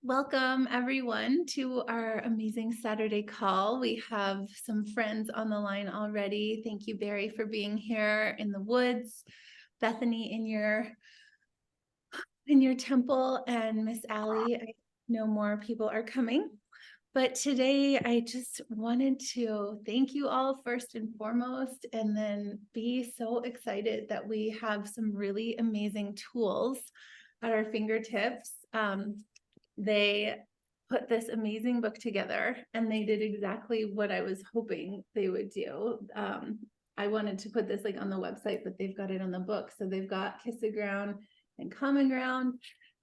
Welcome everyone to our amazing Saturday call. We have some friends on the line already. Thank you, Barry, for being here in the woods. Bethany in your temple, and Miss Allie. I know more people are coming. But today I just wanted to thank you all first and foremost, and then be so excited that we have some really amazing tools at our fingertips. They put this amazing book together, and they did exactly what I was hoping they would do. I wanted to put this like on the website, but they've got it on the book. So they've got Kiss the Ground and Common Ground.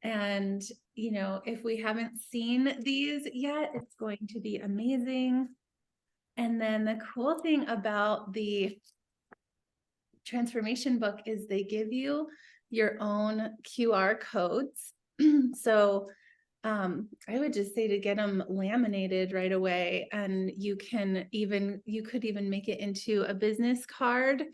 And, you know, if we haven't seen these yet, it's going to be amazing. And then the cool thing about the transformation book is they give you your own QR codes. So I would just say to get them laminated right away, and you could even make it into a business card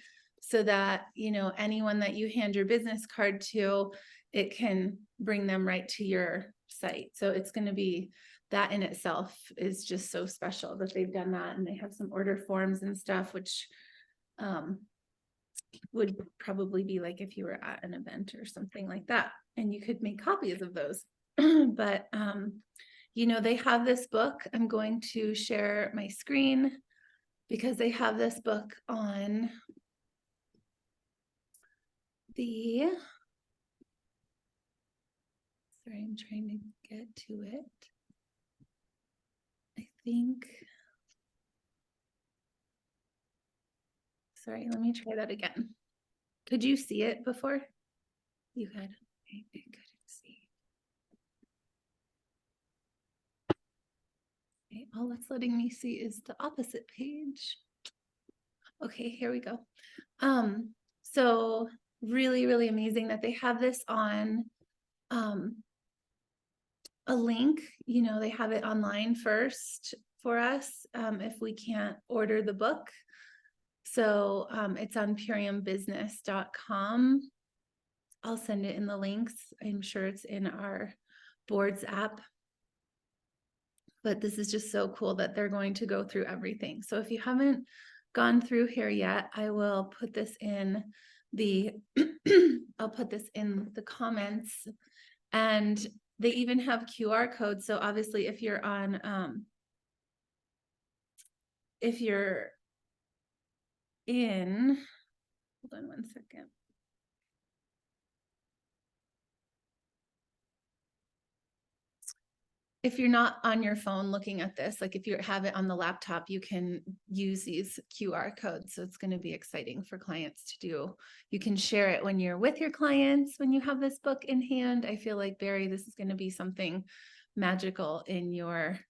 so that, you know, anyone that you hand your business card to, it can bring them right to your site. So it's going to be, that in itself is just so special that they've done that. And they have some order forms and stuff, which would probably be like if you were at an event or something like that, and you could make copies of those. But you know, they have this book. I'm going to share my screen because they have this book on the, sorry, I'm trying to get to it. I think, sorry, let me try that again. Could you see it before? You could. Okay, I couldn't see. Okay, all it's letting me see is the opposite page. Okay, here we go. So really, really amazing that they have this on a link. You know, they have it online first for us if we can't order the book. So it's on puriumbusiness.com. I'll send it in the links. I'm sure it's in our boards app. But this is just so cool that they're going to go through everything. So if you haven't gone through here yet, I will put this in the I'll put this in the comments. And they even have QR codes. So obviously if you're on if you're in, hold on one second. If you're not on your phone looking at this, like if you have it on the laptop, you can use these QR codes. So it's going to be exciting for clients to do. You can share it when you're with your clients, when you have this book in hand. I feel like, Barry, this is going to be something magical in your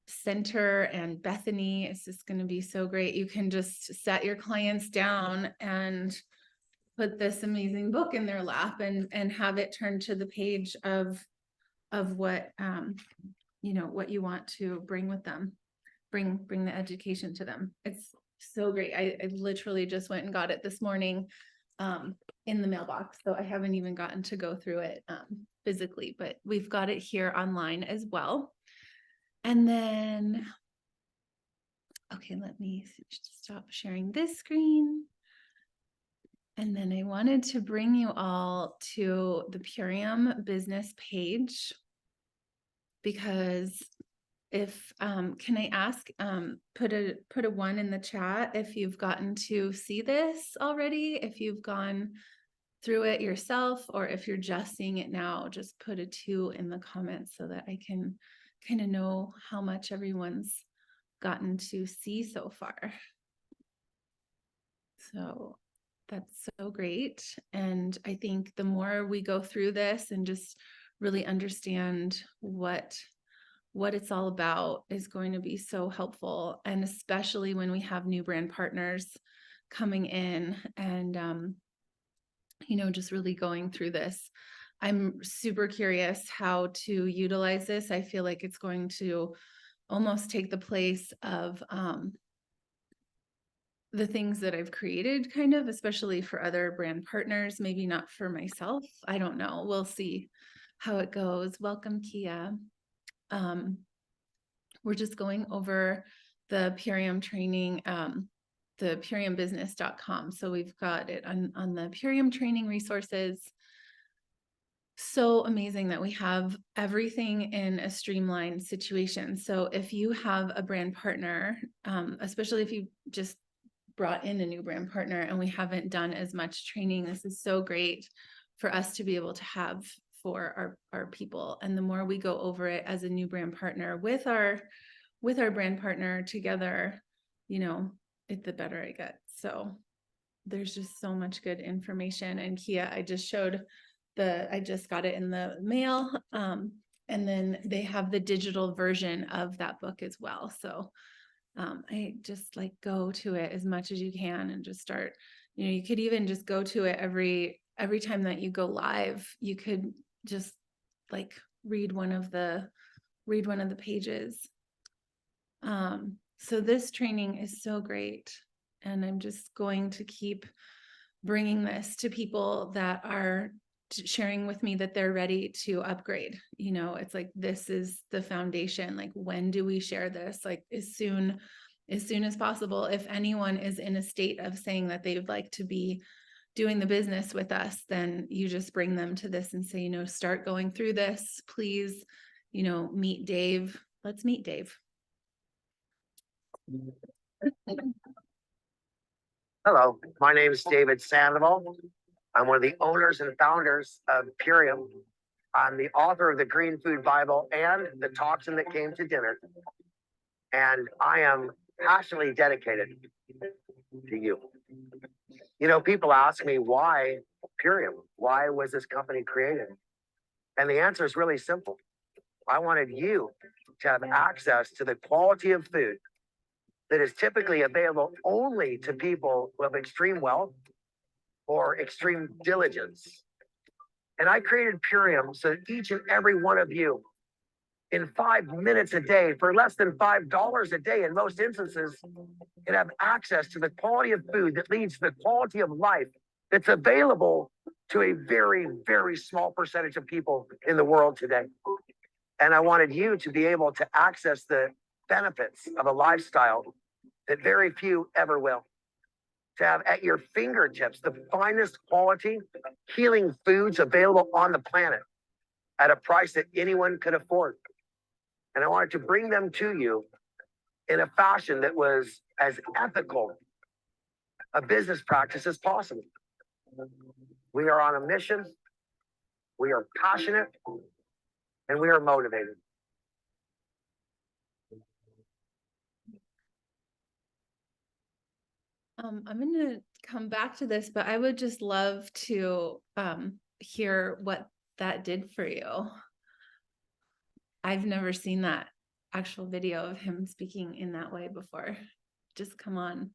center, and Bethany, it's just going to be so great. You can just set your clients down and put this amazing book in their lap and have it turn to the page of what you know, what you want to bring with them, bring the education to them. It's so great. I literally just went and got it this morning in the mailbox, so I haven't even gotten to go through it physically, but we've got it here online as well. And then, okay, let me stop sharing this screen. And then I wanted to bring you all to the Purium business page, because if can I ask, put a 1 in the chat if you've gotten to see this already, if you've gone through it yourself, or if you're just seeing it now, just put a 2 in the comments so that I can kind of know how much everyone's gotten to see so far. So that's so great. And I think the more we go through this and just really understand what it's all about is going to be so helpful. And especially when we have new brand partners coming in and, you know, just really going through this. I'm super curious how to utilize this. I feel like it's going to almost take the place of the things that I've created, kind of, especially for other brand partners, maybe not for myself. I don't know. We'll see how it goes. Welcome, Kia. we're just going over the Purium training, the puriumbusiness.com. So we've got it on the Purium training resources. So amazing that we have everything in a streamlined situation. So if you have a brand partner, especially if you just brought in a new brand partner and we haven't done as much training, this is so great for us to be able to have for our people. And the more we go over it as a new brand partner with our brand partner together, you know, the better it gets. So there's just so much good information. And Kia, I just got it in the mail. And then they have the digital version of that book as well. So I just like go to it as much as you can and just start, you know, you could even just go to it every time that you go live. You could just like read one of the pages. So this training is so great. And I'm just going to keep bringing this to people that are sharing with me that they're ready to upgrade. You know, it's like, this is the foundation. Like, when do we share this? Like as soon as possible. If anyone is in a state of saying that they would like to be doing the business with us, then you just bring them to this and say, you know, start going through this, please, you know, meet Dave. Let's meet Dave. Hello, my name is David Sandoval. I'm one of the owners and founders of Purium. I'm the author of the Green Food Bible and the Toxin That Came to Dinner. And I am passionately dedicated to you. You know, people ask me, why Purium? Why was this company created? And the answer is really simple. I wanted you to have access to the quality of food that is typically available only to people who have extreme wealth or extreme diligence. And I created Purium so that each and every one of you, in 5 minutes a day, for less than $5 a day in most instances, can have access to the quality of food that leads to the quality of life that's available to a very, very small percentage of people in the world today. And I wanted you to be able to access the benefits of a lifestyle that very few ever will. To have at your fingertips the finest quality healing foods available on the planet at a price that anyone could afford. And I wanted to bring them to you in a fashion that was as ethical a business practice as possible. We are on a mission, we are passionate, and we are motivated. I'm going to come back to this, but I would just love to hear what that did for you. I've never seen that actual video of him speaking in that way before. Just come on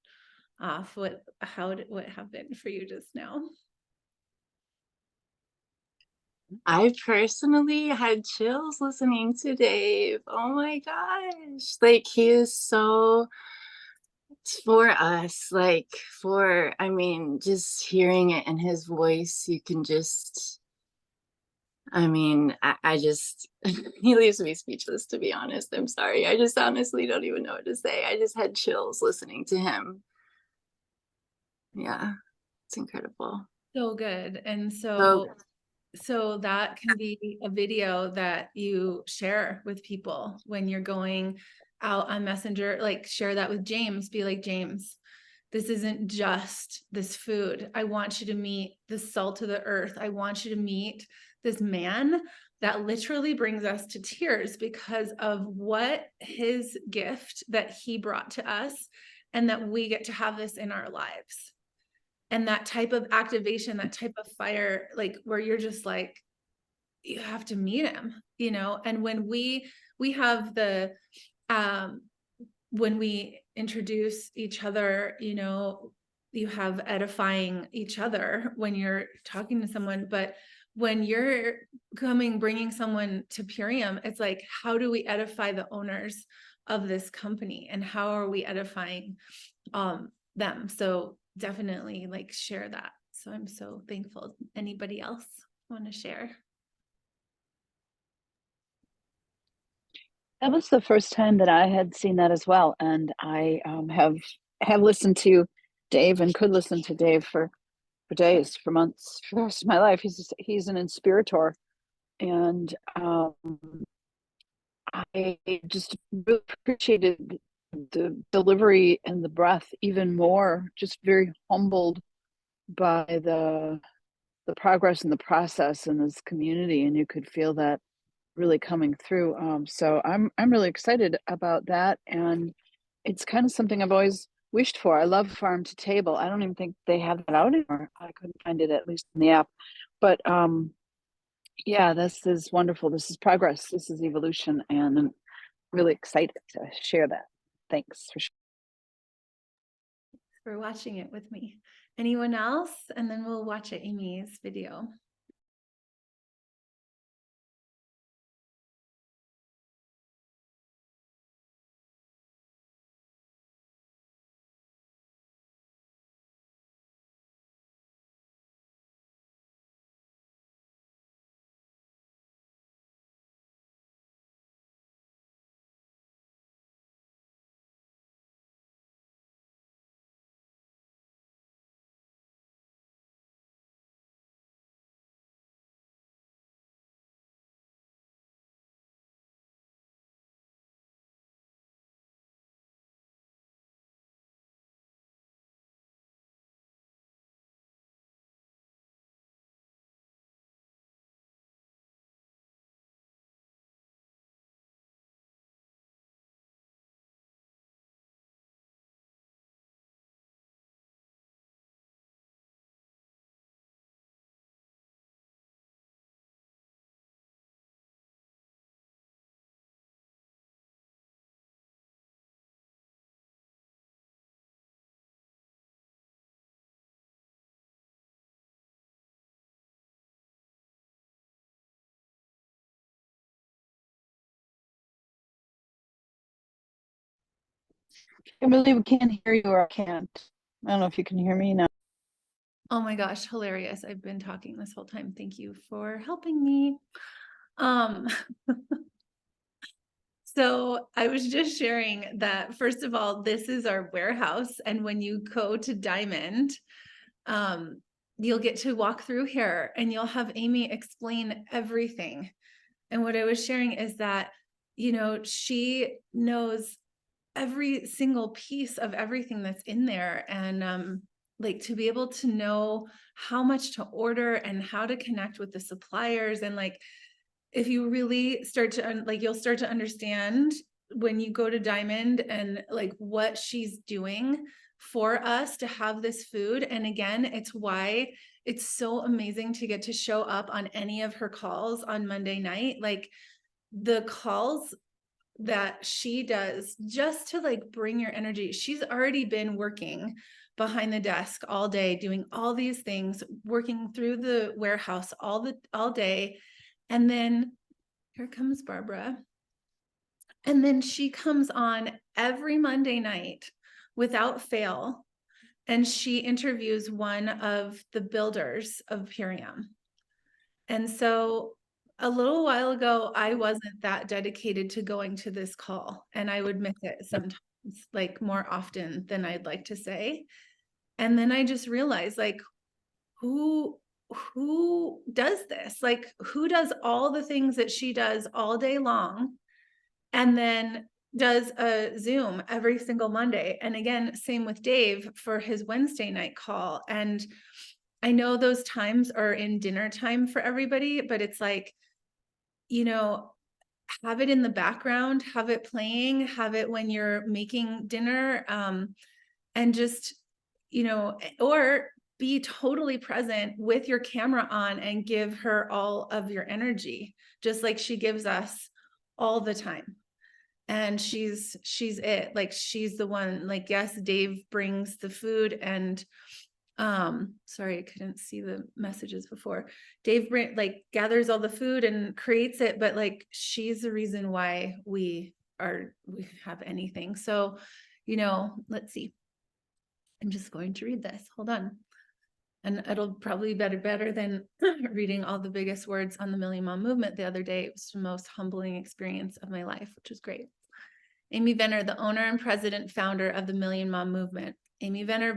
off. What happened for you just now? I personally had chills listening to Dave. Oh my gosh. Like, he is so for us, like, I mean, just hearing it in his voice, you can just, I mean, I just, he leaves me speechless, to be honest. I'm sorry. I just honestly don't even know what to say. I just had chills listening to him. Yeah, it's incredible. So good. And so that can be a video that you share with people when you're going out on Messenger, like share that with James, be like, James, this isn't just this food. I want you to meet the salt of the earth. I want you to meet this man that literally brings us to tears because of what his gift that he brought to us, and that we get to have this in our lives. And that type of activation, that type of fire, like where you're just like, you have to meet him, you know? And when we have the, when we introduce each other, you know, you have edifying each other when you're talking to someone, but when you're bringing someone to Purium, it's like, how do we edify the owners of this company, and how are we edifying them? So definitely like share that. So I'm so thankful. Anybody else want to share? That was the first time that I had seen that as well, and I have listened to Dave and could listen to Dave for days, for months, for the rest of my life. He's an inspirator, and I just really appreciated the delivery and the breath even more. Just very humbled by the progress and the process in this community, and you could feel that really coming through. So I'm really excited about that, and it's kind of something I've always wished for. I love farm to table. I don't even think they have that out anymore. I couldn't find it, at least in the app. But yeah, this is wonderful. This is progress. This is evolution, and I'm really excited to share that. Thanks For watching it with me. Anyone else? And then we'll watch Amy's video. Kimberly, we can't hear you, or I can't. I don't know if you can hear me now. Oh my gosh, hilarious. I've been talking this whole time. Thank you for helping me. Um, so I was just sharing that, first of all, this is our warehouse. And when you go to Diamond, you'll get to walk through here and you'll have Amy explain everything. And what I was sharing is that, she knows every single piece of everything that's in there. And like to be able to know how much to order and how to connect with the suppliers. And like, if you really start to, you'll start to understand when you go to Diamond and like what she's doing for us to have this food. And again, it's why it's so amazing to get to show up on any of her calls on Monday night. Like the calls that she does just to like bring your energy. She's already been working behind the desk all day, doing all these things, working through the warehouse all day. And then here comes Barbara. And then she comes on every Monday night without fail. And she interviews one of the builders of Purium. And so a little while ago, I wasn't that dedicated to going to this call, and I would miss it sometimes, like more often than I'd like to say. And then I just realized, like, who does this? Like, who does all the things that she does all day long and then does a Zoom every single Monday? And again, same with Dave for his Wednesday night call. And I know those times are in dinner time for everybody, but it's like, have it in the background, have it playing, have it when you're making dinner, and just, or be totally present with your camera on and give her all of your energy, just like she gives us all the time. And she's it, like she's the one. Like, yes, Dave brings the food and sorry, I couldn't see the messages before. Dave gathers all the food and creates it, but like she's the reason why we have anything. So, let's see. I'm just going to read this. Hold on. And it'll probably be better than reading all the biggest words on the Million Mom Movement the other day. It was the most humbling experience of my life, which was great. Amy Venner, the owner and president founder of the Million Mom Movement. Amy Venner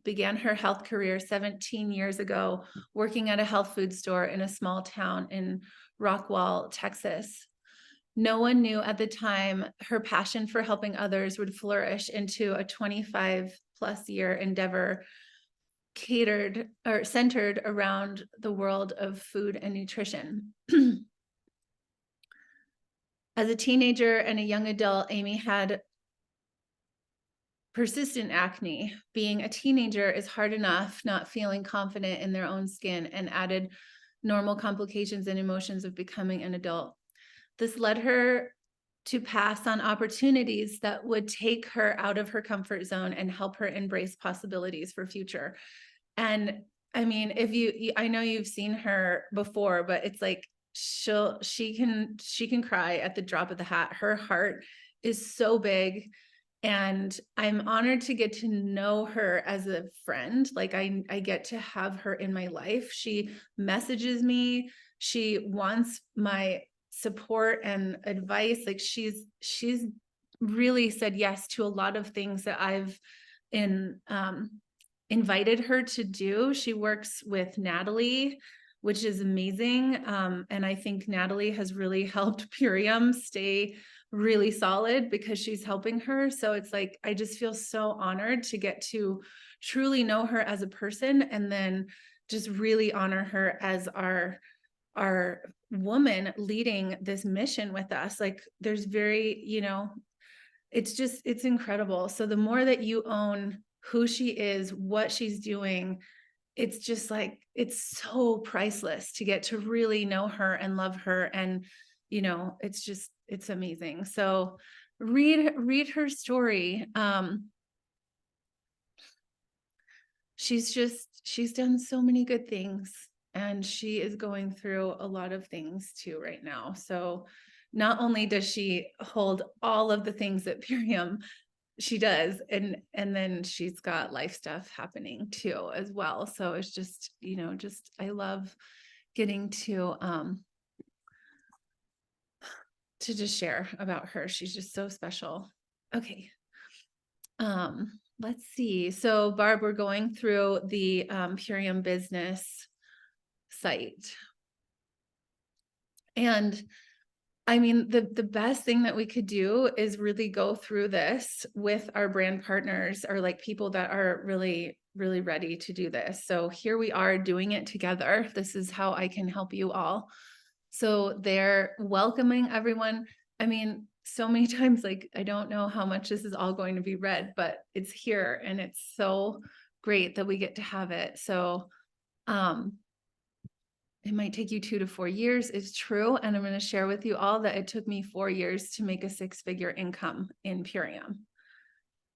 began her health career 17 years ago, working at a health food store in a small town in Rockwall, Texas. No one knew at the time her passion for helping others would flourish into a 25+ year endeavor centered around the world of food and nutrition. As a teenager and a young adult, Amy had persistent acne. Being a teenager is hard enough, not feeling confident in their own skin, and added normal complications and emotions of becoming an adult. This led her to pass on opportunities that would take her out of her comfort zone and help her embrace possibilities for future. And I mean, I know you've seen her before, but it's like she can cry at the drop of the hat. Her heart is so big. And I'm honored to get to know her as a friend. Like I get to have her in my life. She messages me. She wants my support and advice. Like she's really said yes to a lot of things that I've invited her to do. She works with Natalie, which is amazing. And I think Natalie has really helped Purium stay really solid because she's helping her. So it's like, I just feel so honored to get to truly know her as a person and then just really honor her as our woman leading this mission with us. Like there's it's incredible. So the more that you own who she is, what she's doing, it's just like, it's so priceless to get to really know her and love her. And, it's amazing. So read her story. She's done so many good things and she is going through a lot of things too right now. So not only does she hold all of the things that Purium she does, and then she's got life stuff happening too as well. So it's just, I love getting to just share about her. She's just so special. Okay. Let's see. So Barb, we're going through the Purium business site. And I mean, the best thing that we could do is really go through this with our brand partners or like people that are really, really ready to do this. So here we are doing it together. This is how I can help you all. So they're welcoming everyone. I mean, so many times, like, I don't know how much this is all going to be read, but it's here and it's so great that we get to have it. So, it might take you 2 to 4 years. It's true. And I'm going to share with you all that it took me 4 years to make a 6-figure income in Purium.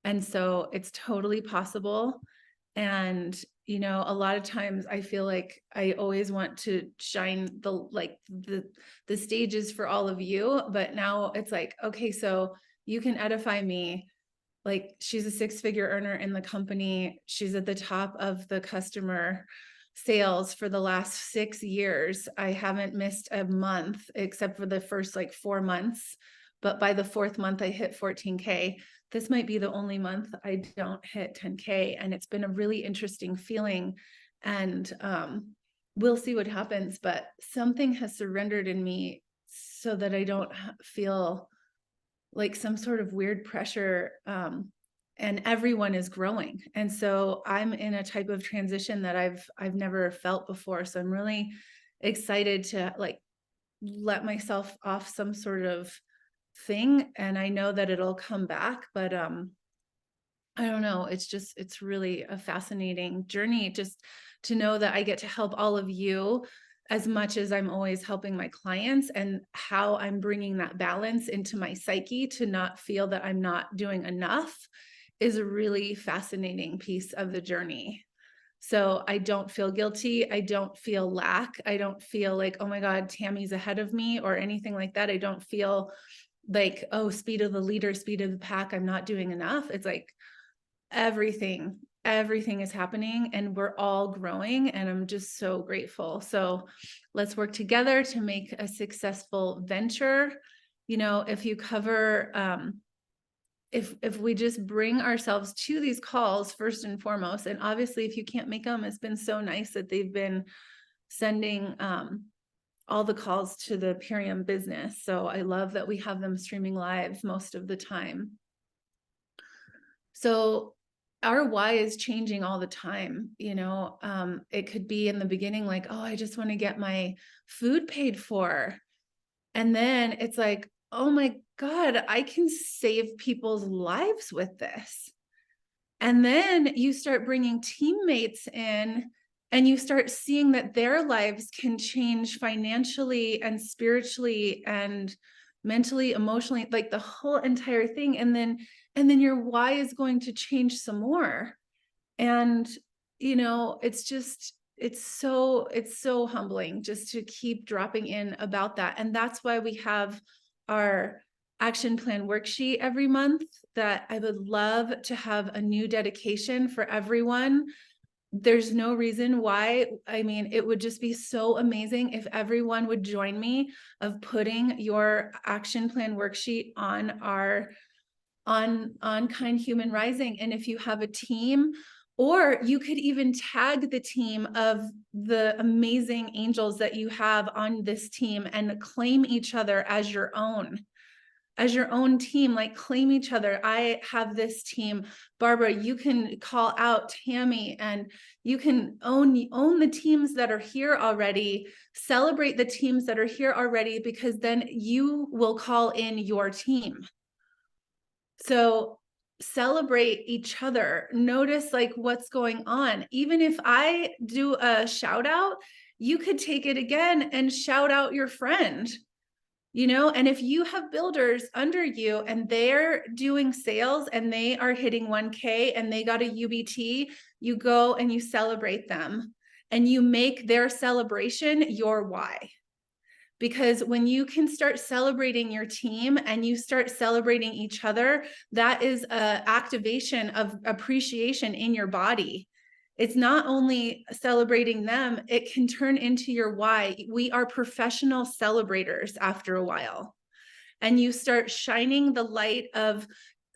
And so it's totally possible. And, a lot of times I feel like I always want to shine the stages for all of you, but now it's like, okay, so you can edify me. Like she's a 6-figure earner in the company. She's at the top of the customer sales for the last 6 years. I haven't missed a month except for the first 4 months. But by the 4th month, I hit 14K. This might be the only month I don't hit 10K. And it's been a really interesting feeling. And we'll see what happens. But something has surrendered in me so that I don't feel like some sort of weird pressure. And everyone is growing. And so I'm in a type of transition that I've never felt before. So I'm really excited to let myself off some sort of thing. And I know that it'll come back, but I don't know. It's really a fascinating journey just to know that I get to help all of you as much as I'm always helping my clients, and how I'm bringing that balance into my psyche to not feel that I'm not doing enough is a really fascinating piece of the journey. So I don't feel guilty. I don't feel lack. I don't feel like, oh my God, Tammy's ahead of me or anything like that. I don't feel like, oh, speed of the leader, speed of the pack, I'm not doing enough. It's like everything everything is happening and we're all growing, and I'm just so grateful. So let's work together to make a successful venture. You know, if you cover, if we just bring ourselves to these calls first and foremost, and obviously if you can't make them, it's been so nice that they've been sending all the calls to the Purium business. So I love that we have them streaming live most of the time. So our why is changing all the time. You know, it could be in the beginning like, oh, I just want to get my food paid for. And then it's like, oh my God, I can save people's lives with this. And then you start bringing teammates in and you start seeing that their lives can change financially and spiritually and mentally, emotionally, like the whole entire thing. And then your why is going to change some more. And, you know, it's so humbling just to keep dropping in about that. And that's why we have our action plan worksheet every month, that I would love to have a new dedication for everyone. There's no reason why. I mean, it would just be so amazing if everyone would join me of putting your action plan worksheet on our on Kind Human Rising. And if you have a team, or you could even tag the team of the amazing angels that you have on this team and claim each other as your own team, like claim each other. I have this team. Barbara, you can call out Tammy, and you can own the teams that are here already, celebrate the teams that are here already, because then you will call in your team. So celebrate each other. Notice like what's going on. Even if I do a shout out, you could take it again and shout out your friend. You know, and if you have builders under you and they're doing sales and they are hitting 1K and they got a UBT, you go and you celebrate them and you make their celebration your why. Because when you can start celebrating your team and you start celebrating each other, that is an activation of appreciation in your body. It's not only celebrating them, it can turn into your why. We are professional celebrators after a while. And you start shining the light of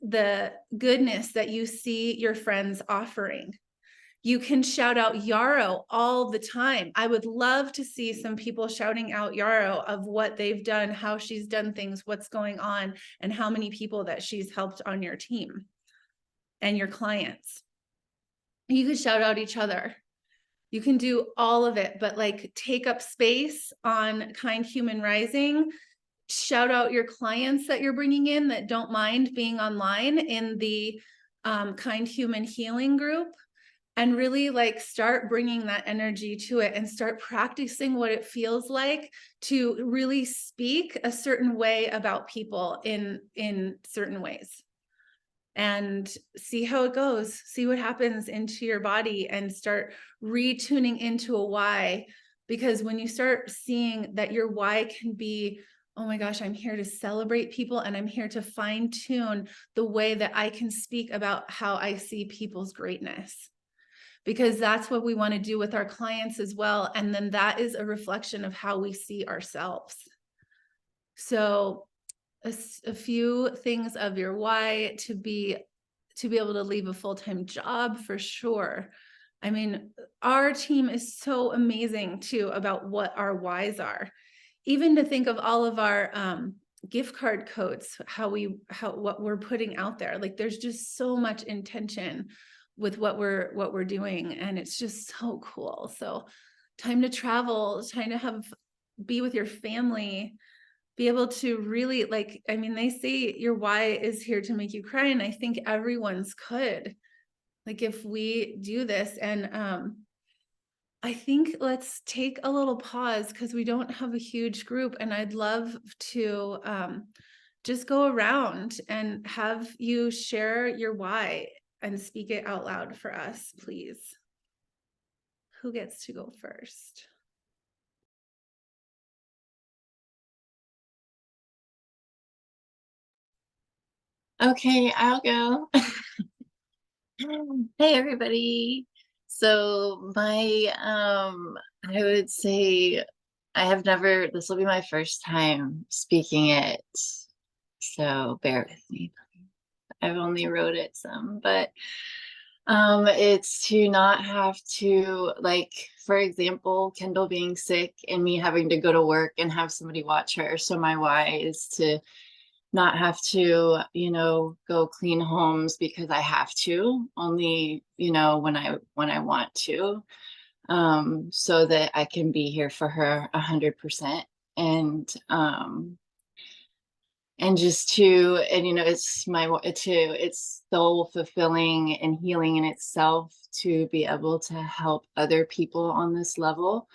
the goodness that you see your friends offering. You can shout out Yarrow all the time. I would love to see some people shouting out Yarrow of what they've done, how she's done things, what's going on, and how many people that she's helped on your team and your clients. You can shout out each other. You can do all of it, but like take up space on Kind Human Rising. Shout out your clients that you're bringing in that don't mind being online in the Kind Human Healing group. And really like start bringing that energy to it and start practicing what it feels like to really speak a certain way about people in certain ways. And see how it goes, see what happens into your body, and start retuning into a why. Because when you start seeing that your why can be, oh my gosh, I'm here to celebrate people and I'm here to fine tune the way that I can speak about how I see people's greatness. Because that's what we want to do with our clients as well. And then that is a reflection of how we see ourselves. So a few things of your why: to be able to leave a full-time job, for sure. I mean, our team is so amazing too about what our whys are. Even to think of all of our gift card codes, what we're putting out there. Like there's just so much intention with what we're doing, and it's just so cool. So time to travel, time to be with your family, be able to really, like, I mean, they say your why is here to make you cry, and I think everyone's could, like, if we do this. And I think let's take a little pause because we don't have a huge group, and I'd love to just go around and have you share your why and speak it out loud for us, please. Who gets to go first? Okay, I'll go. Hey everybody. So I would say I have never, this will be my first time speaking it. So bear with me. I've only wrote it some, but it's to not have to, like, for example, Kendall being sick and me having to go to work and have somebody watch her. So my why is to not have to, go clean homes because I have to, only, when I want to, so that I can be here for her 100%. And just to, and it's soul fulfilling and healing in itself to be able to help other people on this level.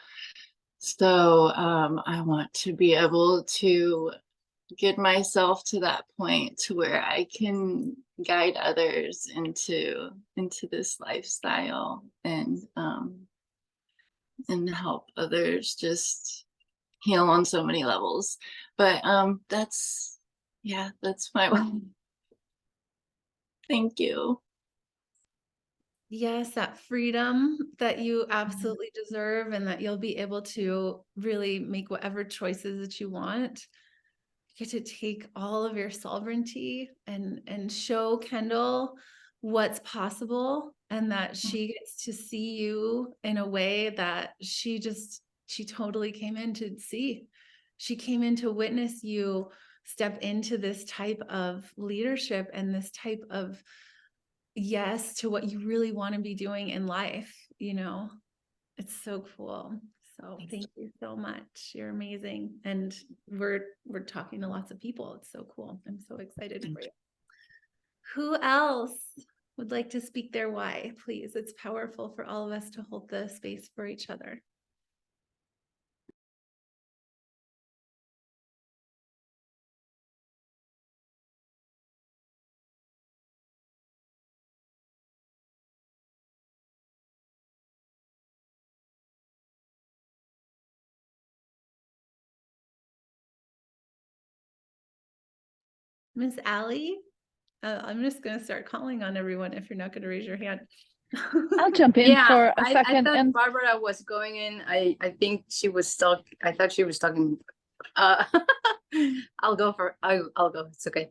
So I want to be able to get myself to that point to where I can guide others into this lifestyle and help others just heal on so many levels. But that's my one. Thank you. Yes, that freedom that you absolutely deserve and that you'll be able to really make whatever choices that you want. You get to take all of your sovereignty and show Kendall what's possible and that she gets to see you in a way that she totally came in to see. She came in to witness you step into this type of leadership and this type of yes to what you really want to be doing in life. It's so cool. So thank you so much. You're amazing. And we're talking to lots of people. It's so cool. I'm so excited for you. Who else would like to speak their why, please? It's powerful for all of us to hold the space for each other. Miss Allie, I'm just going to start calling on everyone if you're not going to raise your hand. I'll jump in for a I second. thought And Barbara was going in. I think she was talking. I thought she was talking. Uh, I'll go. It's okay.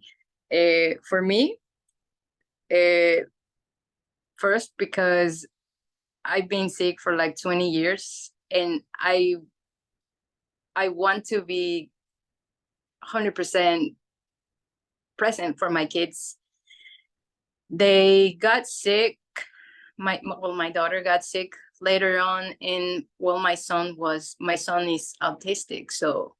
For me, first because I've been sick for like 20 years, and I want to be 100% present for my kids. They got sick. My daughter got sick later on, and my son is autistic, so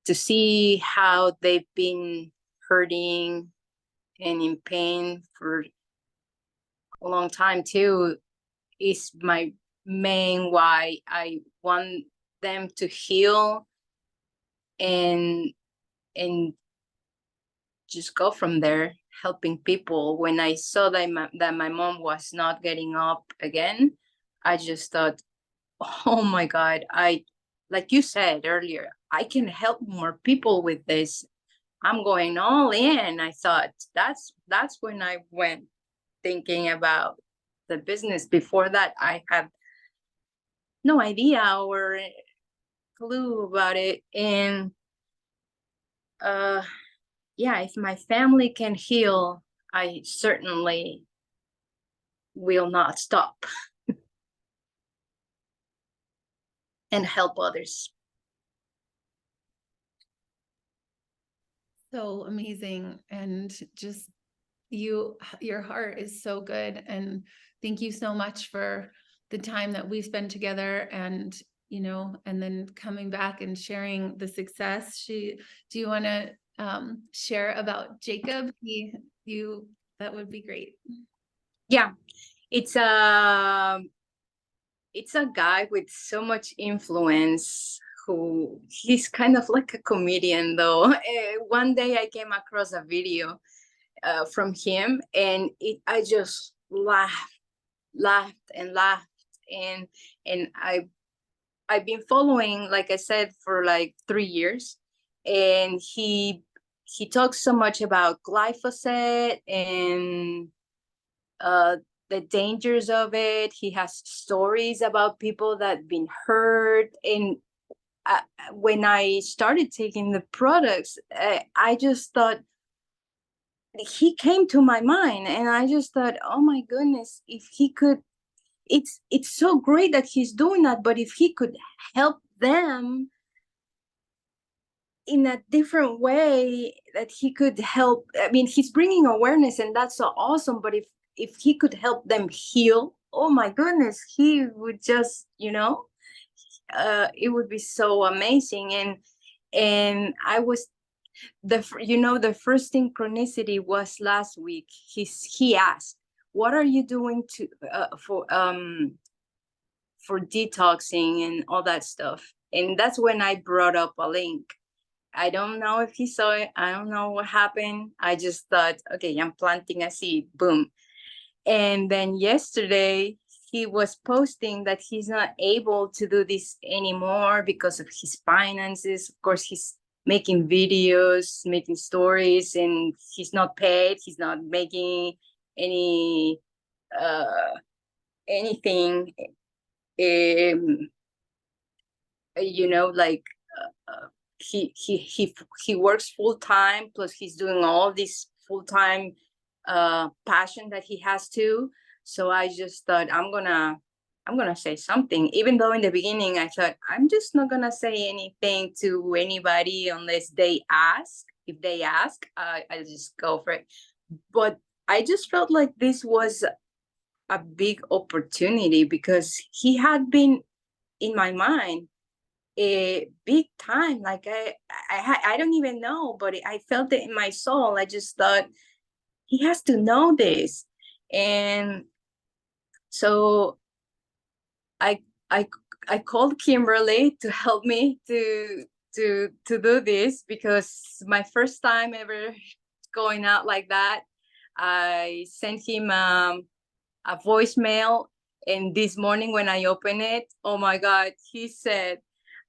to see how they've been hurting and in pain for a long time too is my main why. I want them to heal and just go from there, helping people. When I saw that my mom was not getting up again, I just thought, oh my God, like you said earlier, I can help more people with this. I'm going all in. I thought that's when I went thinking about the business. Before that, I had no idea or clue about it. And if my family can heal, I certainly will not stop and help others. So amazing. And just your heart is so good. And thank you so much for the time that we spend together and and then coming back and sharing the success. Do you want to share about Jacob? That would be great. Yeah, it's a guy with so much influence who he's kind of like a comedian though. One day I came across a video from him, and I just laughed and laughed, and I've been following, like I said, for like 3 years, and he talks so much about glyphosate and the dangers of it. He has stories about people that been hurt. And when I started taking the products, I just thought, he came to my mind, and I just thought, oh my goodness, if he could, it's so great that he's doing that, but if he could help them in a different way, that he could help. I mean, he's bringing awareness, and that's so awesome. But if he could help them heal, oh my goodness, he would just, it would be so amazing. And I was the first synchronicity was last week. He asked, what are you doing to for detoxing and all that stuff? And that's when I brought up a link. I don't know if he saw it. I don't know what happened. I just thought, okay, I'm planting a seed. Boom. And then yesterday he was posting that he's not able to do this anymore because of his finances. Of course, he's making videos, making stories, and he's not paid. He's not making any anything. Like he works full time, plus he's doing all this full time passion that he has to. So I just thought, I'm gonna say something, even though in the beginning I thought, I'm just not gonna say anything to anybody unless they ask. If they ask, I'll just go for it. But I just felt like this was a big opportunity, because he had been in my mind a big time. Like I don't even know, but I felt it in my soul. I just thought, he has to know this. And so I called Kimberly to help me to do this, because my first time ever going out like that. I sent him a voicemail, and this morning when I opened it, oh my God, he said,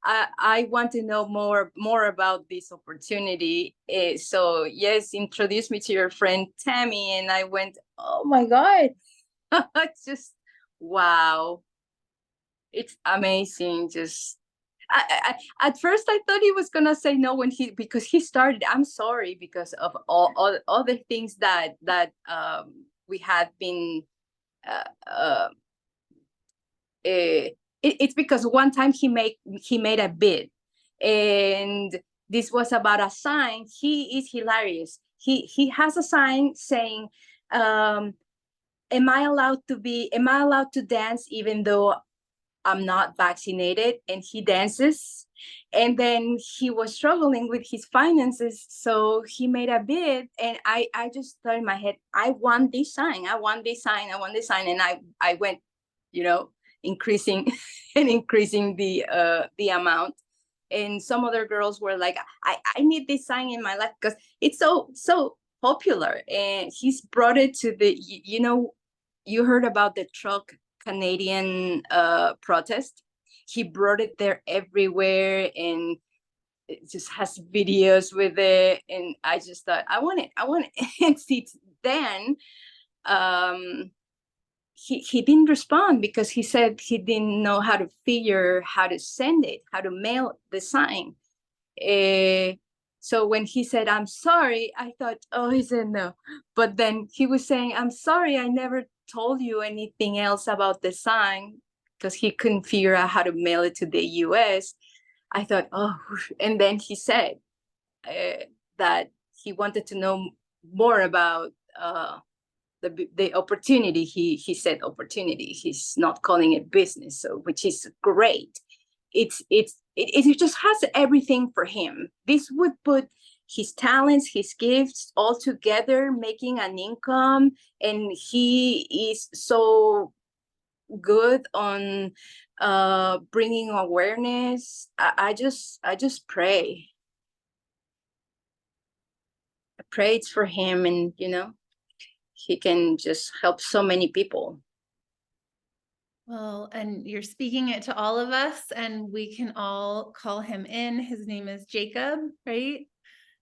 I want to know more about this opportunity. So yes, introduce me to your friend Tammy. And I went, oh my God, it's just, wow. It's amazing. Just, at first I thought he was gonna say no because he started. I'm sorry, because of all the things that we had been it's because one time he made a bid, and this was about a sign. He is hilarious. He has a sign saying, am I allowed to dance even though I'm not vaccinated? And he dances. And then he was struggling with his finances, so he made a bid, and I just thought in my head, I want this sign, and I went, increasing and increasing the amount. And some other girls were like, I need this sign in my life, because it's so popular. And he's brought it to you heard about the truck Canadian protest. He brought it there everywhere, and it just has videos with it. And I just thought, I want it. And then he didn't respond, because he said he didn't know how to send it, how to mail the sign. So when he said, I'm sorry, I thought, oh, he said no. But then he was saying, I'm sorry, I never told you anything else about the sign, because he couldn't figure out how to mail it to the US. I thought, oh, and then he said that he wanted to know more about the opportunity. He said opportunity. He's not calling it business, so which is great. It just has everything for him. This would put his talents, his gifts all together, making an income, and he is so good on bringing awareness. I just pray. I pray it's for him, and he can just help so many people. Well, and you're speaking it to all of us, and we can all call him in. His name is Jacob, right?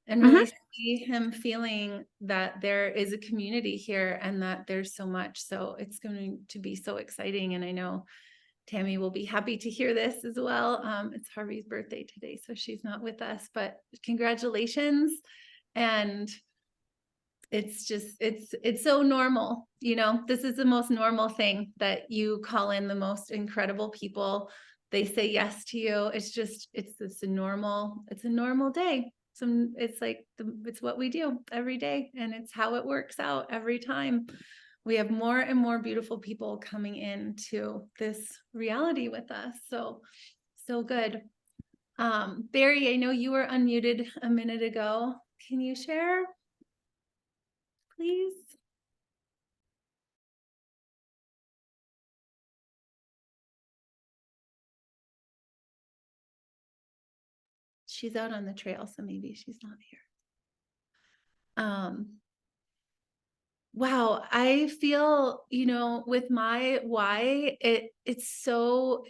and really see him feeling that there is a community here and that there's so much. So it's going to be so exciting. And I know Tammy will be happy to hear this as well. It's Harvey's birthday today, so she's not with us, but congratulations. And it's just, it's so normal. You know, this is the most normal thing, that you call in the most incredible people. They say yes to you. It's just, it's a normal day. It's like, it's what we do every day, and it's how it works out every time. We have more and more beautiful people coming into this reality with us. So good. Barry, I know you were unmuted a minute ago. Can you share, please? She's out on the trail, so maybe she's not here. Wow, I feel, you know, with my why, it's so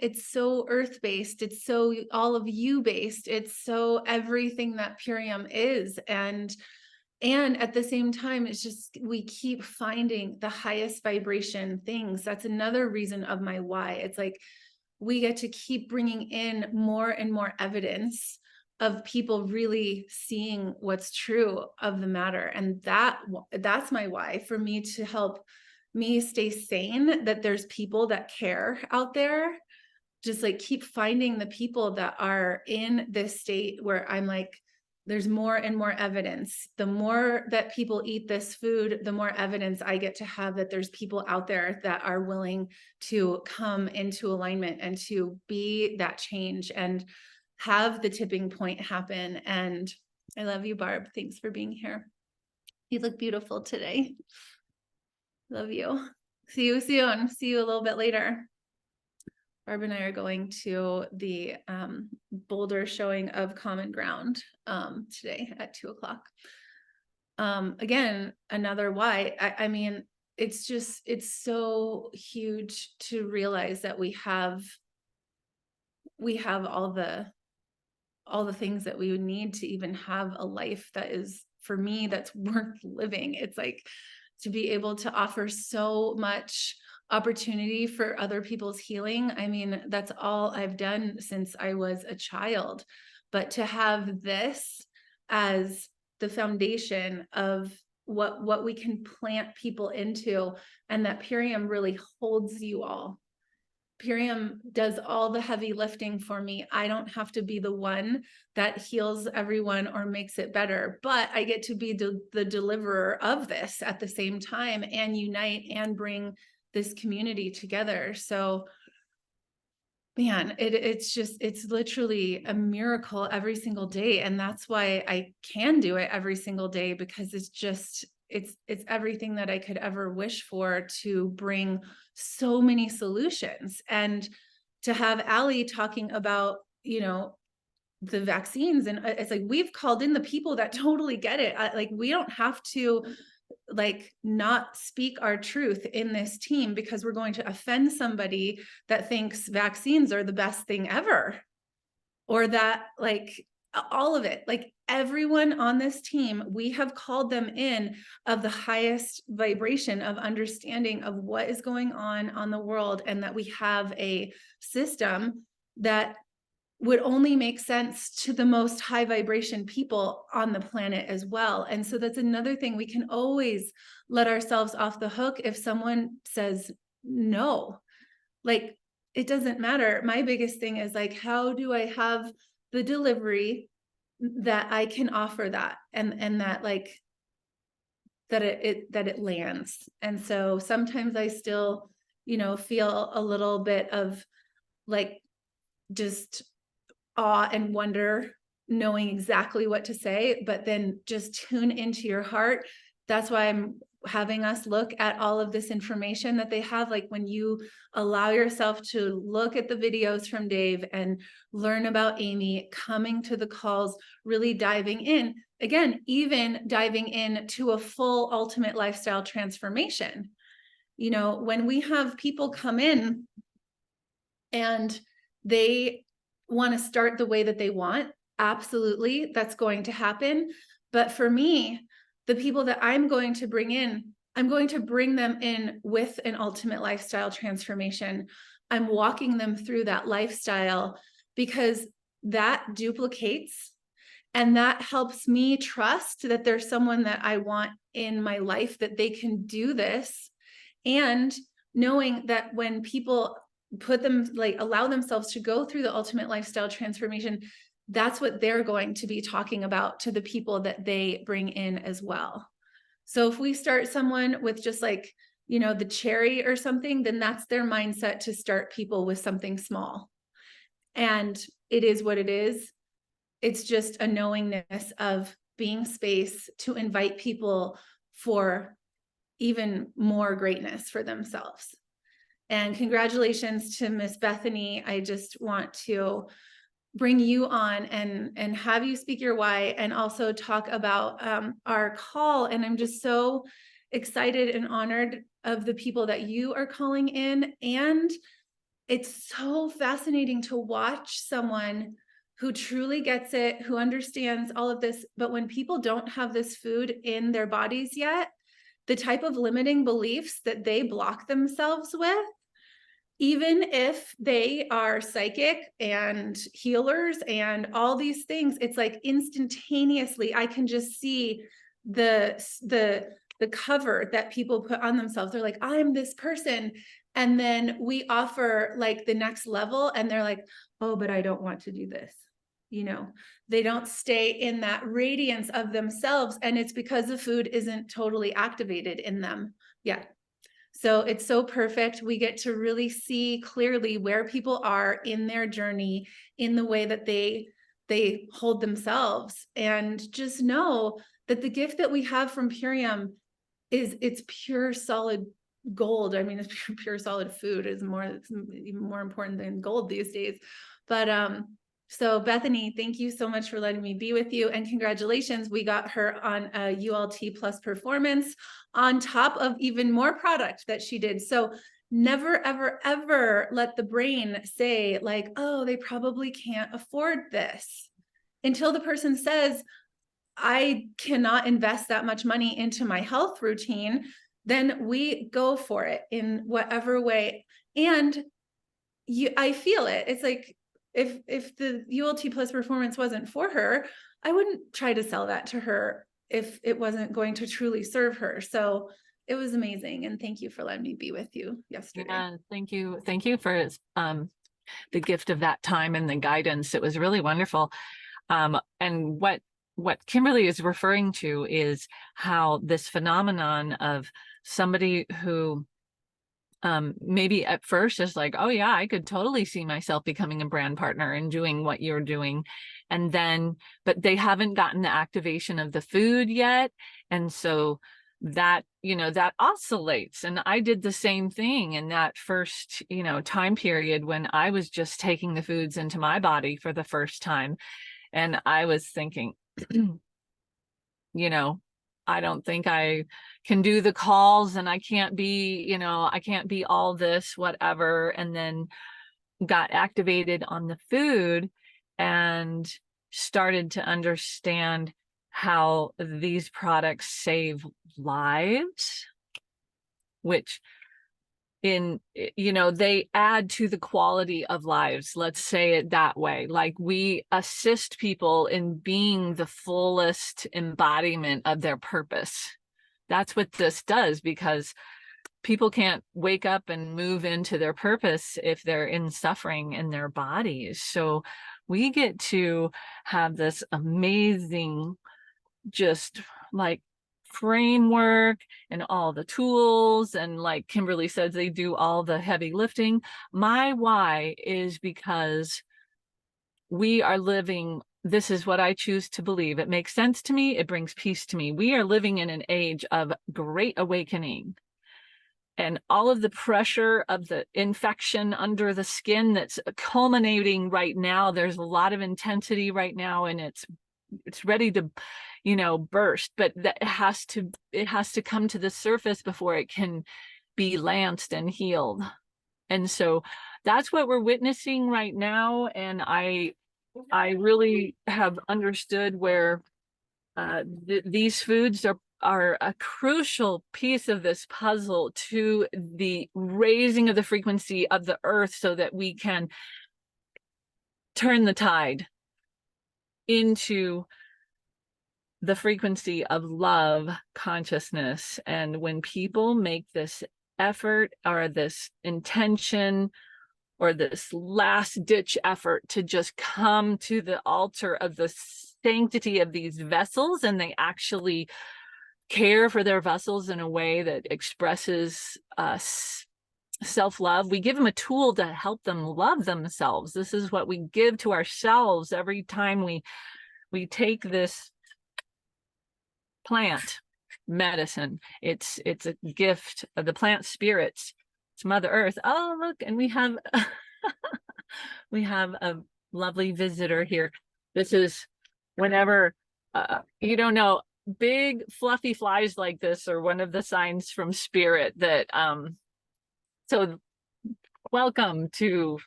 earth-based, it's so all of you based, it's so everything that Purium is. And at the same time, it's just, we keep finding the highest vibration things. That's another reason of my why. It's like, we get to keep bringing in more and more evidence of people really seeing what's true of the matter. And that's my why, for me, to help me stay sane, that there's people that care out there. Just like keep finding the people that are in this state where I'm like, there's more and more evidence. The more that people eat this food, the more evidence I get to have that there's people out there that are willing to come into alignment and to be that change and have the tipping point happen. And I love you, Barb. Thanks for being here. You look beautiful today. Love you. See you soon. See you a little bit later. Barb and I are going to the Boulder showing of Common Ground today at 2:00. Again, another why. I mean, it's just, it's so huge to realize that we have all the things that we would need to even have a life that is, for me, that's worth living. It's like, to be able to offer so much opportunity for other people's healing. I mean, that's all I've done since I was a child. But to have this as the foundation of what we can plant people into, and that Purium really holds you all. Purium does all the heavy lifting for me. I don't have to be the one that heals everyone or makes it better, but I get to be the deliverer of this at the same time, and unite and bring this community together. So man, it's literally a miracle every single day. And that's why I can do it every single day, because it's everything that I could ever wish for, to bring so many solutions. And to have Allie talking about, you know, the vaccines, and it's like, we've called in the people that totally get it. Like, we don't have to like not speak our truth in this team, because we're going to offend somebody that thinks vaccines are the best thing ever, or that, like, all of it, like everyone on this team, we have called them in of the highest vibration of understanding of what is going on the world, and that we have a system that would only make sense to the most high vibration people on the planet as well. And so that's another thing, we can always let ourselves off the hook if someone says no. Like, it doesn't matter. My biggest thing is like, how do I have the delivery that I can offer that, and that, like, that it lands. And so sometimes I still, you know, feel a little bit of like just awe and wonder, knowing exactly what to say, but then just tune into your heart. That's why I'm having us look at all of this information that they have. Like, when you allow yourself to look at the videos from Dave and learn about Amy, coming to the calls, really diving in, again, even diving into a full ultimate lifestyle transformation. You know, when we have people come in and they want to start the way that they want, absolutely, that's going to happen. But for me, the people that I'm going to bring in, I'm going to bring them in with an ultimate lifestyle transformation. I'm walking them through that lifestyle because that duplicates and that helps me trust that there's someone that I want in my life, that they can do this. And knowing that when people put them, like allow themselves to go through the ultimate lifestyle transformation, that's what they're going to be talking about to the people that they bring in as well. So if we start someone with just like, you know, the cherry or something, then that's their mindset to start people with something small. And it is what it is. It's just a knowingness of being space to invite people for even more greatness for themselves. And congratulations to Miss Bethany. I just want to bring you on and have you speak your why and also talk about our call. And I'm just so excited and honored of the people that you are calling in. And it's so fascinating to watch someone who truly gets it, who understands all of this. But when people don't have this food in their bodies yet, the type of limiting beliefs that they block themselves with, even if they are psychic and healers and all these things, it's like instantaneously I can just see the cover that people put on themselves. They're like, I'm this person. And then we offer like the next level and they're like, oh, but I don't want to do this. You know, they don't stay in that radiance of themselves. And it's because the food isn't totally activated in them yet. So it's so perfect. We get to really see clearly where people are in their journey, in the way that they hold themselves, and just know that the gift that we have from Purium it's pure solid gold. I mean, it's pure solid food is even more important than gold these days. But so Bethany, thank you so much for letting me be with you, and congratulations. We got her on a ULT Plus performance on top of even more product that she did. So never, ever, ever let the brain say like, oh, they probably can't afford this, until the person says, I cannot invest that much money into my health routine. Then we go for it in whatever way. And I feel it. It's like, if the ULT Plus performance wasn't for her, I wouldn't try to sell that to her if it wasn't going to truly serve her. So it was amazing. And thank you for letting me be with you yesterday. Yeah, thank you. Thank you for the gift of that time and the guidance. It was really wonderful. And what Kimberly is referring to is how this phenomenon of somebody who maybe at first is like, oh yeah, I could totally see myself becoming a brand partner and doing what you're doing. And then, but they haven't gotten the activation of the food yet. And so that, you know, that oscillates. And I did the same thing in that first, you know, time period when I was just taking the foods into my body for the first time. And I was thinking, you know, I don't think I can do the calls, and I can't be, you know, I can't be all this, whatever. And then got activated on the food and started to understand how these products save lives, which you know, they add to the quality of lives. Let's say it that way. Like, we assist people in being the fullest embodiment of their purpose. That's what this does, because people can't wake up and move into their purpose if they're in suffering in their bodies. So we get to have this amazing, just like framework and all the tools, and like Kimberly says, they do all the heavy lifting. My why is because we are living, this is what I choose to believe. It makes sense to me. It brings peace to me. We are living in an age of great awakening, and all of the pressure of the infection under the skin that's culminating right now. There's a lot of intensity right now, and it's ready to, you know, burst, but that it has to come to the surface before it can be lanced and healed. And so that's what we're witnessing right now. And I really have understood where these foods are a crucial piece of this puzzle to the raising of the frequency of the earth so that we can turn the tide into the frequency of love consciousness. And when people make this effort or this intention or this last ditch effort to just come to the altar of the sanctity of these vessels, and they actually care for their vessels in a way that expresses self-love, we give them a tool to help them love themselves. This is what we give to ourselves every time we take this plant medicine. It's a gift of the plant spirits. It's Mother Earth. Oh, look, and we have we have a lovely visitor here. This is whenever you don't know, big fluffy flies like this are one of the signs from spirit that so welcome to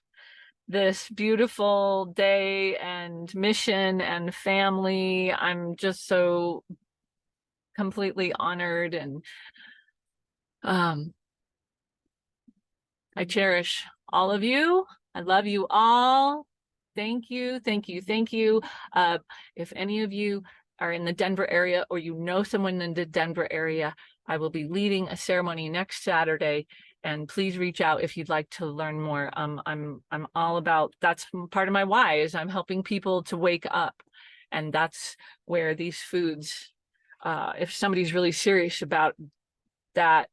this beautiful day and mission and family. I'm just so completely honored, and I cherish all of you. I love you all. Thank you, thank you, thank you. If any of you are in the Denver area or you know someone in the Denver area, I will be leading a ceremony next Saturday, and please reach out if you'd like to learn more. I'm all about, that's part of my why, is I'm helping people to wake up, and that's where these foods, if somebody's really serious about that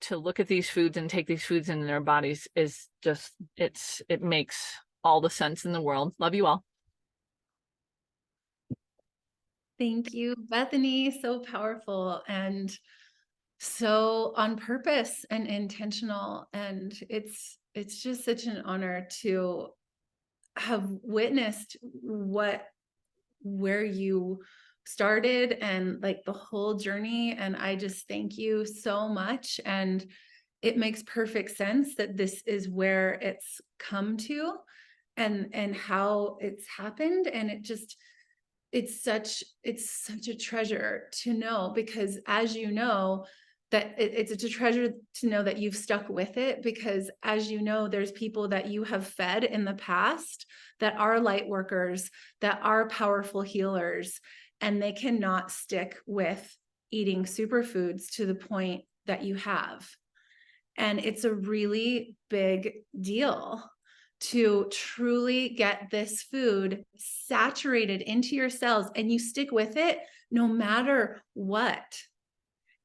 to look at these foods and take these foods in their bodies is just, it makes all the sense in the world. Love you all. Thank you, Bethany. So powerful and so on purpose and intentional. And it's just such an honor to have witnessed where you started and like the whole journey. And I just thank you so much. And it makes perfect sense that this is where it's come to and how it's happened. And it's such a treasure to know, because as you know, that it's a treasure to know that you've stuck with it, because as you know, there's people that you have fed in the past that are light workers, that are powerful healers, and they cannot stick with eating superfoods to the point that you have. And it's a really big deal to truly get this food saturated into your cells, and you stick with it no matter what.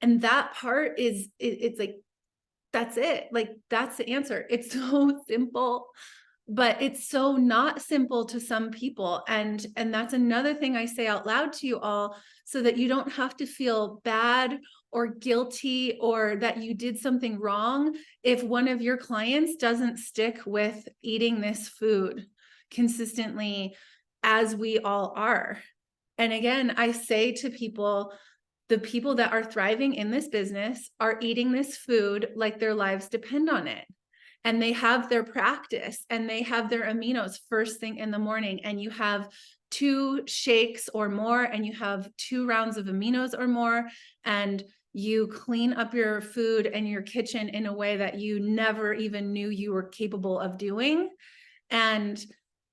And that part is, it's like, that's it. Like, that's the answer. It's so simple, but it's so not simple to some people. And that's another thing I say out loud to you all, so that you don't have to feel bad or guilty or that you did something wrong if one of your clients doesn't stick with eating this food consistently, as we all are. And again, I say to people, the people that are thriving in this business are eating this food like their lives depend on it. And they have their practice and they have their aminos first thing in the morning, and you have 2 shakes or more, and you have 2 rounds of aminos or more, and you clean up your food and your kitchen in a way that you never even knew you were capable of doing. And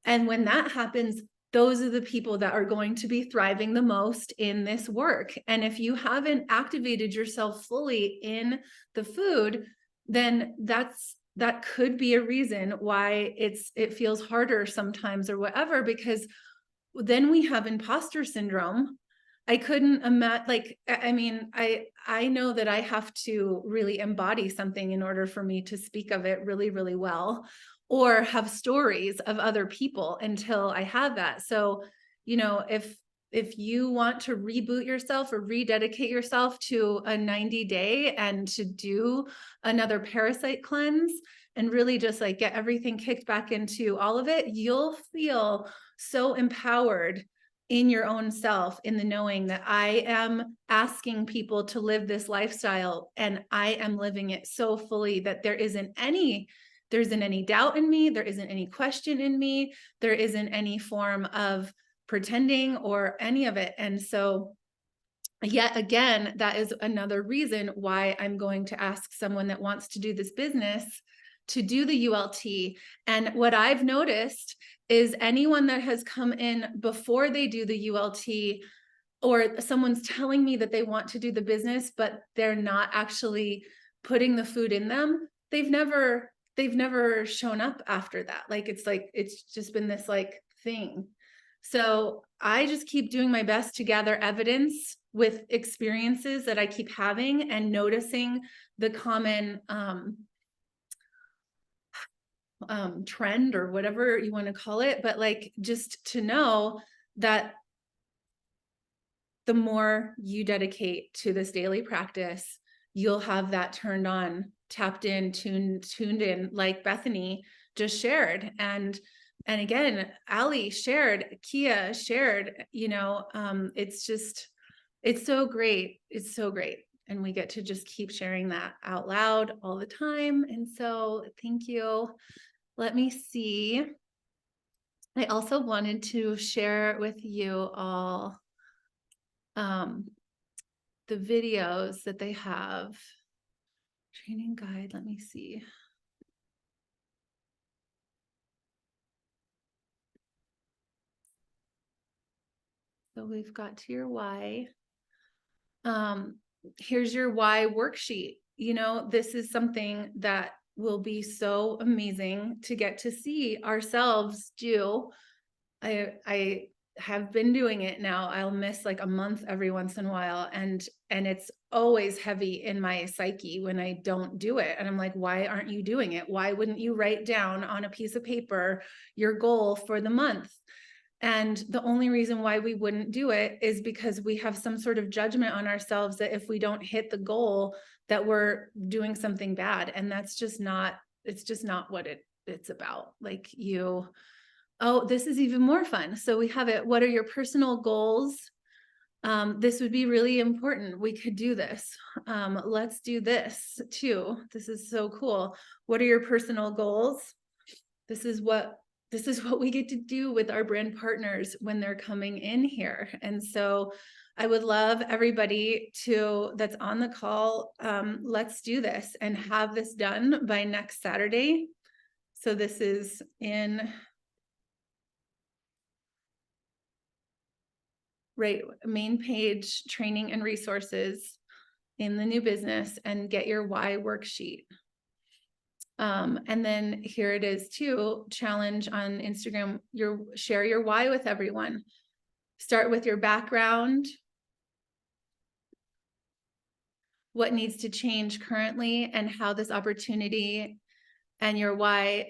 when that happens, those are the people that are going to be thriving the most in this work. And if you haven't activated yourself fully in the food, then that could be a reason why it feels harder sometimes or whatever, because then we have imposter syndrome. I couldn't imagine, like, I mean, I know that I have to really embody something in order for me to speak of it really, really well, or have stories of other people until I have that. So, you know, if you want to reboot yourself or rededicate yourself to a 90-day and to do another parasite cleanse and really just like get everything kicked back into all of it, you'll feel so empowered in your own self, in the knowing that I am asking people to live this lifestyle and I am living it so fully that there isn't any doubt in me. There isn't any question in me. There isn't any form of pretending or any of it. And so yet again, that is another reason why I'm going to ask someone that wants to do this business to do the ULT. And what I've noticed is anyone that has come in before they do the ULT, or someone's telling me that they want to do the business, but they're not actually putting the food in them, they've never shown up after that. Like, it's just been this like thing. So I just keep doing my best to gather evidence with experiences that I keep having and noticing the common trend or whatever you want to call it, but like, just to know that the more you dedicate to this daily practice, you'll have that turned on, tapped in, tuned in, like Bethany just shared. And again, Ali shared, Kia shared, it's so great. It's so great. And we get to just keep sharing that out loud all the time. And so thank you. Let me see. I also wanted to share with you all the videos that they have. Training guide, let me see. So we've got to your why. Here's your why worksheet. This is something that will be so amazing to get to see ourselves do. I have been doing it now. I'll miss like a month every once in a while. And it's always heavy in my psyche when I don't do it. And I'm like, why aren't you doing it? Why wouldn't you write down on a piece of paper your goal for the month? And the only reason why we wouldn't do it is because we have some sort of judgment on ourselves that if we don't hit the goal, that we're doing something bad. And that's just not, it's just not what it's about. Like oh, this is even more fun. So we have it. What are your personal goals? This would be really important. We could do this. Let's do this too. This is so cool. What are your personal goals? This is what we get to do with our brand partners when they're coming in here. And so I would love everybody that's on the call, let's do this and have this done by next Saturday. So this is in main page, training and resources in the new business, and get your why worksheet. And then here it is too, challenge on Instagram, share your why with everyone. Start with your background, what needs to change currently, and how this opportunity and your why,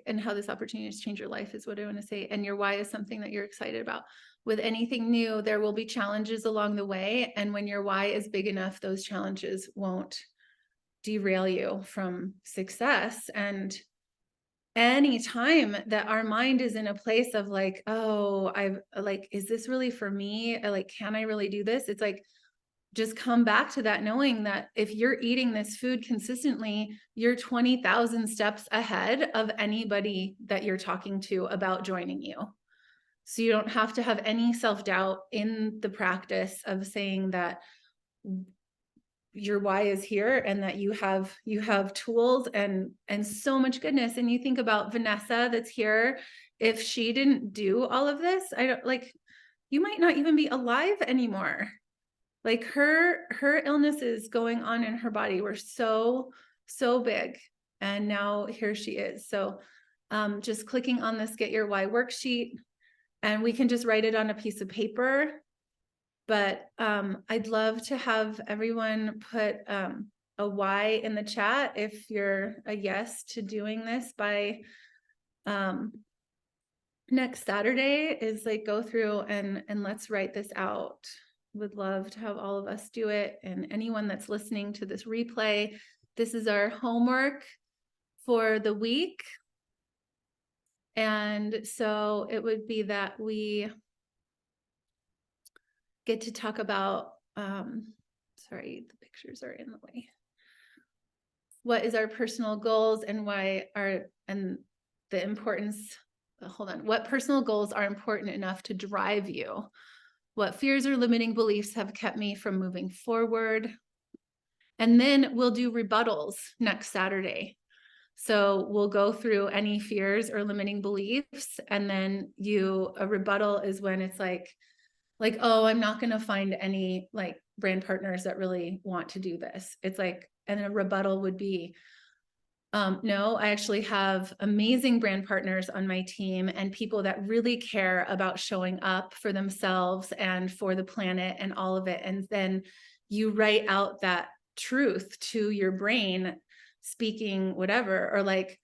and how this opportunity has changed your life is what I want to say. And your why is something that you're excited about. With anything new, there will be challenges along the way. And when your why is big enough, those challenges won't derail you from success. And any time that our mind is in a place of like, oh, is this really for me? Can I really do this? It's like, just come back to that, knowing that if you're eating this food consistently, you're 20,000 steps ahead of anybody that you're talking to about joining you. So you don't have to have any self-doubt in the practice of saying that your why is here and that you have tools and so much goodness. And you think about Vanessa that's here. If she didn't do all of this, you might not even be alive anymore. Like her illnesses going on in her body were so big. And now here she is. So just clicking on this Get Your Why worksheet, and we can just write it on a piece of paper. But I'd love to have everyone put a why in the chat if you're a yes to doing this by next Saturday. Is like, go through and let's write this out. Would love to have all of us do it. And anyone that's listening to this replay, this is our homework for the week. And so it would be that we get to talk about, sorry, the pictures are in the way. What is our personal goals and why and the importance hold on, what personal goals are important enough to drive you? What fears or limiting beliefs have kept me from moving forward? And then we'll do rebuttals next Saturday. So we'll go through any fears or limiting beliefs. And then a rebuttal is when it's like, oh, I'm not going to find any like brand partners that really want to do this. It's like, and a rebuttal would be, no, I actually have amazing brand partners on my team and people that really care about showing up for themselves and for the planet and all of it. And then you write out that truth to your brain, speaking whatever, or like,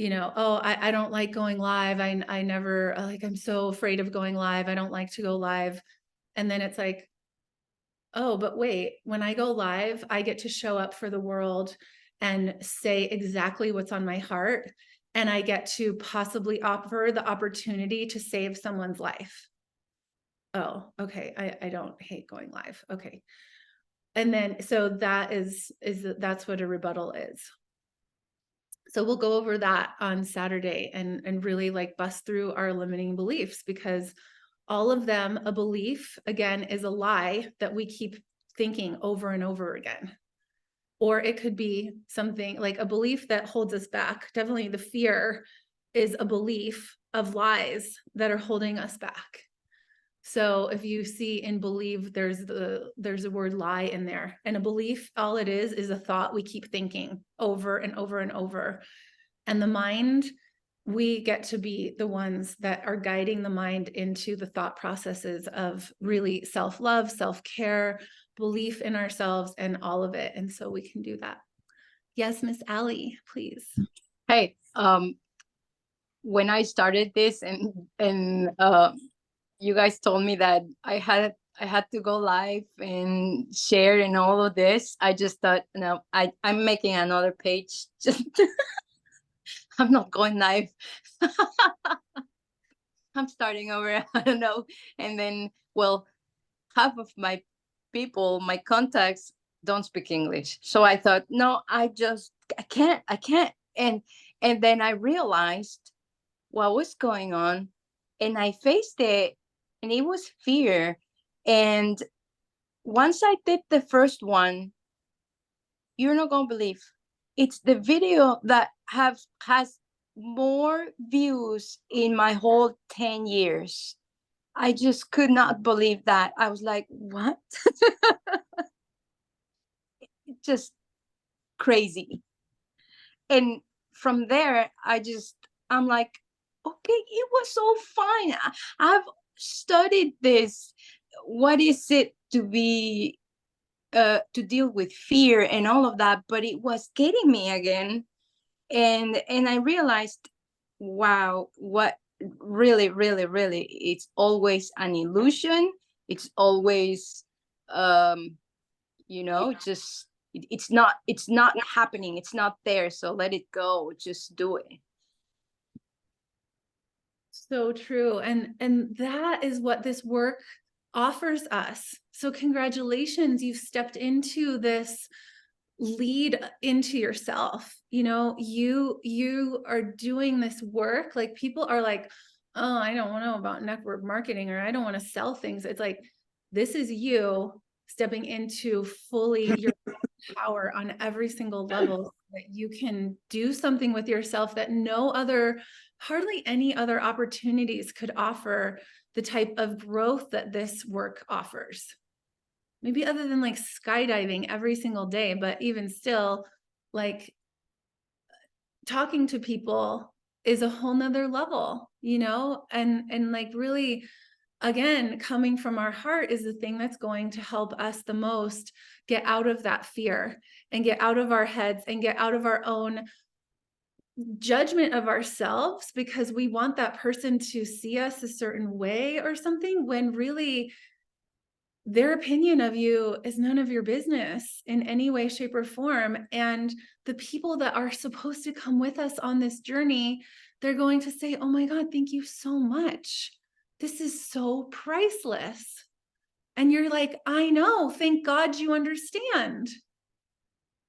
oh, I don't like going live. I never like, I'm so afraid of going live. I don't like to go live. And then it's like, oh, but wait, when I go live, I get to show up for the world and say exactly what's on my heart. And I get to possibly offer the opportunity to save someone's life. Oh, okay. I don't hate going live. Okay. And then, so that's what a rebuttal is. So we'll go over that on Saturday and really like bust through our limiting beliefs, because all of them, a belief, again, is a lie that we keep thinking over and over again. Or it could be something like a belief that holds us back. Definitely the fear is a belief of lies that are holding us back. So if you see in believe, there's a word lie in there. And a belief, all it is a thought we keep thinking over and over and over. And the mind, we get to be the ones that are guiding the mind into the thought processes of really self-love, self-care, belief in ourselves, and all of it. And so we can do that. Yes, Miss Allie, please. Hey, when I started this and you guys told me that I had to go live and share and all of this, I just thought, no, I'm making another page. Just I'm not going live. I'm starting over. I don't know. And then, well, half of my people, my contacts, don't speak English. So I thought, no, I can't. And then I realized what was going on, and I faced it, and it was fear. And once I did the first one, you're not gonna believe, it's the video that has more views in my whole 10 years. I just could not believe that. I was like, what? Just crazy. And from there, I'm like, okay, it was so fine. I've studied this. What is it to be to deal with fear and all of that? But it was getting me again. And I realized, wow, what really, really, really, it's always an illusion. It's always just it's not happening. It's not there. So let it go. Just do it. So true. And that is what this work offers us. So congratulations, you've stepped into this lead into yourself. You are doing this work. Like people are like, oh, I don't know about network marketing, or I don't want to sell things. It's like, this is you stepping into fully your power on every single level, so that you can do something with yourself that hardly any other opportunities could offer the type of growth that this work offers. Maybe other than like skydiving every single day, but even still, like talking to people is a whole nother level, and like really, again, coming from our heart is the thing that's going to help us the most get out of that fear and get out of our heads and get out of our own judgment of ourselves, because we want that person to see us a certain way or something, when really their opinion of you is none of your business in any way, shape, or form. And the people that are supposed to come with us on this journey, they're going to say, oh my God, thank you so much. This is so priceless. And you're like, I know, thank God you understand.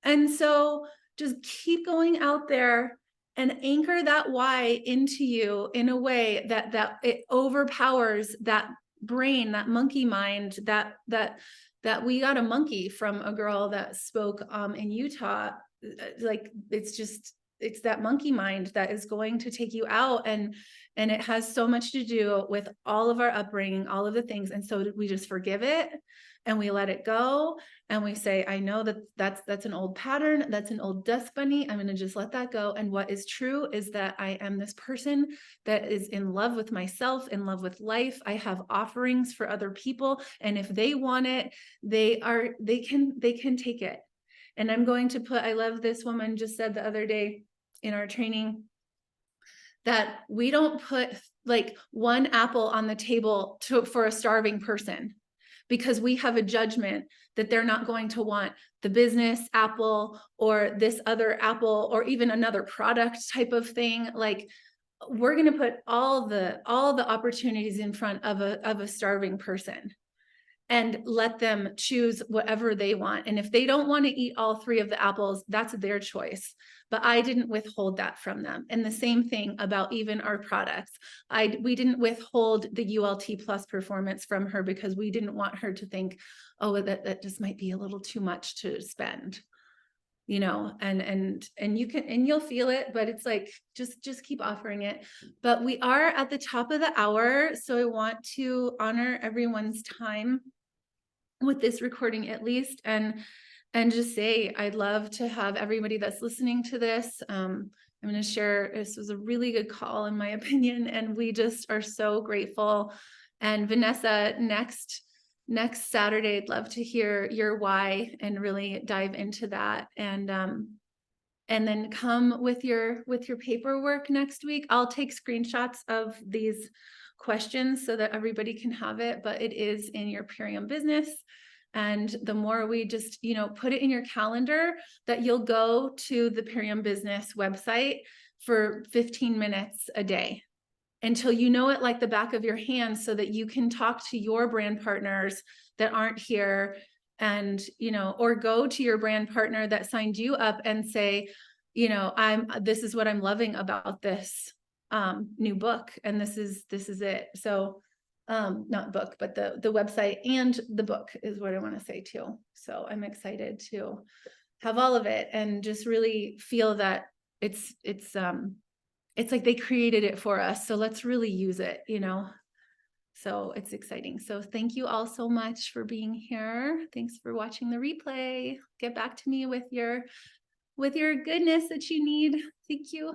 And so just keep going out there and anchor that why into you in a way that it overpowers that brain, that monkey mind, that we got a monkey from a girl that spoke in Utah. Like it's that monkey mind that is going to take you out, and it has so much to do with all of our upbringing, all of the things. And so we just forgive it and we let it go, and we say, I know that's an old pattern, that's an old dust bunny, I'm going to just let that go. And what is true is that I am this person that is in love with myself, in love with life. I have offerings for other people, and if they want it, they can take it. And I'm going to put, I love this woman just said the other day in our training that we don't put like one apple on the table for a starving person, because we have a judgment that they're not going to want the business apple or this other apple or even another product type of thing. Like, we're going to put all the opportunities in front of a starving person and let them choose whatever they want. And if they don't want to eat all 3 of the apples, that's their choice. But I didn't withhold that from them. And the same thing about even our products. We didn't withhold the ULT Plus performance from her because we didn't want her to think, oh, that just might be a little too much to spend. You know, and you'll feel it, but it's like, just keep offering it. But we are at the top of the hour. So I want to honor everyone's time with this recording at least, and just say, I'd love to have everybody that's listening to this. I'm going to share, this was a really good call in my opinion, and we just are so grateful. And Vanessa, next Saturday, I'd love to hear your why and really dive into that. And then come with your paperwork next week. I'll take screenshots of these questions so that everybody can have it, but it is in your Purium business. And the more we just, put it in your calendar that you'll go to the Purium business website for 15 minutes a day until you know it like the back of your hand, so that you can talk to your brand partners that aren't here, and, or go to your brand partner that signed you up and say, this is what I'm loving about this new book. And this is it. So not book, but the website and the book is what I want to say too. So I'm excited to have all of it and just really feel that it's like they created it for us. So let's really use it, So it's exciting. So thank you all so much for being here. Thanks for watching the replay. Get back to me with your goodness that you need. Thank you.